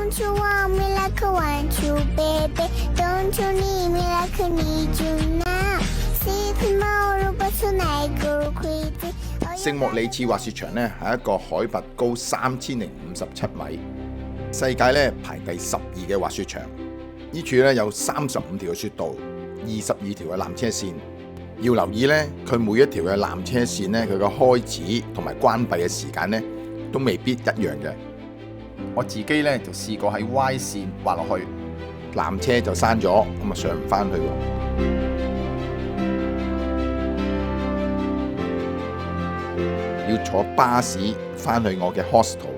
Don't you want me like I want you, baby? Don't you need me like I need you now? See tomorrow, but tonight go crazy. 聖莫里茨滑雪場呢係一個海拔高3057米，世界呢排第12嘅滑雪場。呢處呢有35條嘅雪道，22條嘅纜車線。要留意呢，佢每一條嘅纜車線呢，佢嘅開始同埋關閉嘅時間呢，都未必一樣嘅。我自己呢就試過喺 Y 線滑落去，纜車就閂咗，咁啊上唔返去喎。要坐巴士返去我嘅 hostel。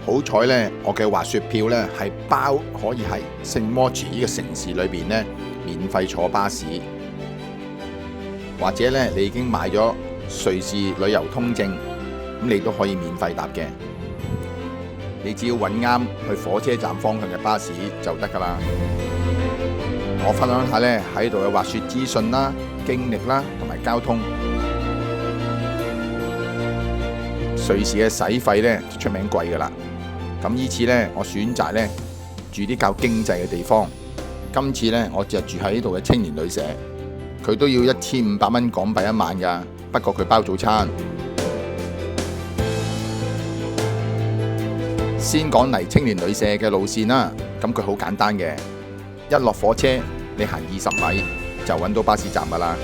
好彩呢，我嘅滑雪票呢係包可以係聖莫茨呢個城市裏邊呢免費坐巴士。或者咧，你已經買咗瑞士旅遊通證，咁你都可以免費搭嘅。你只要揾啱去火車站方向嘅巴士就得㗎啦。我分享下咧喺度嘅滑雪資訊啦、經歷啦同埋交通。瑞士嘅使費咧就出名貴㗎啦。咁呢次咧，我選擇咧住啲較經濟嘅地方。今次咧，我就住喺呢度嘅青年旅社。佢都要1500蚊港幣一晚㗎，不過佢包早餐。先講嚟青年旅社嘅路線啦，咁佢好簡單嘅，一落火車你行20米就揾到巴士站㗎啦。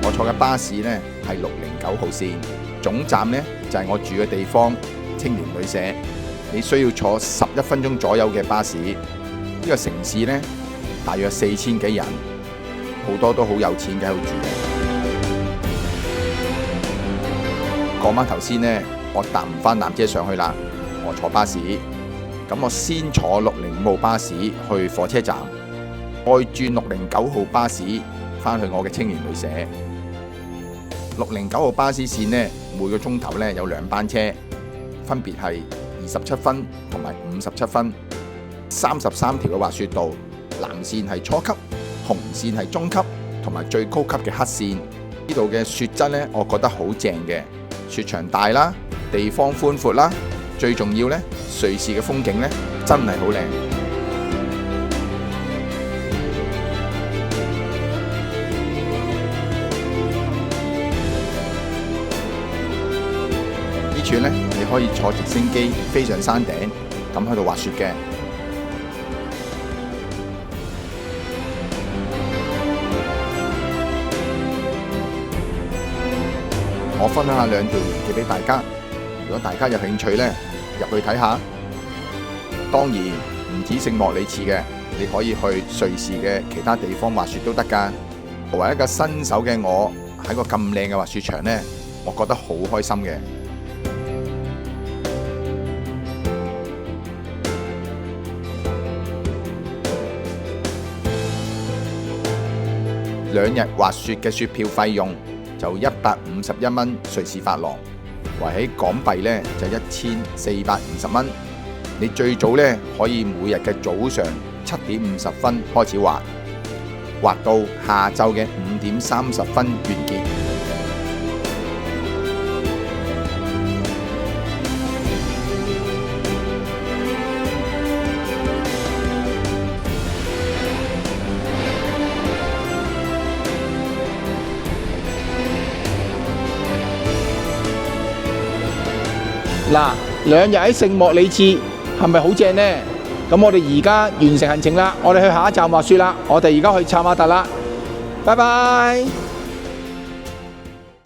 我坐嘅巴士呢係609號線，總站呢就係我住嘅地方青年旅社。你需要坐11分鐘左右嘅巴士。呢個城市呢，大約4000幾人，好多都好有錢嘅喺度住嘅。講返頭先呢，我搭唔返纜車上去啦，我坐巴士。咁我先坐605號巴士去火車站，再轉609號巴士返去我嘅青年旅社。609號巴士線呢，每個鐘頭呢有2班車，分別係27分同埋57分，33條嘅滑雪道。藍線係初級，紅線係中級，同埋最高級嘅黑線。呢度嘅雪質呢，我覺得好正嘅，雪場大啦，地方寬闊啦，最重要呢，瑞士嘅風景呢，真係好靚。呢處呢，你可以坐直升機飛上山頂，咁喺度滑雪嘅。我分享下2條連結俾大家，如果大家有興趣呢，入去睇下。當然唔止聖莫里茨嘅，你可以去瑞士嘅其他地方滑雪都得㗎。作為一個新手嘅我，喺個咁靚嘅滑雪場呢，我覺得好開心嘅。2日滑雪嘅雪票費用就151蚊瑞士法郎，為起港幣呢就1450蚊。你最早呢可以每日嘅早上7點50分開始滑，滑到下晝嘅5點30分完結。嗱，2日喺聖莫里茨係咪好正呢？咁我哋而家完成行程啦，我哋去下一站滑雪啦。我哋而家去策馬特啦，拜拜。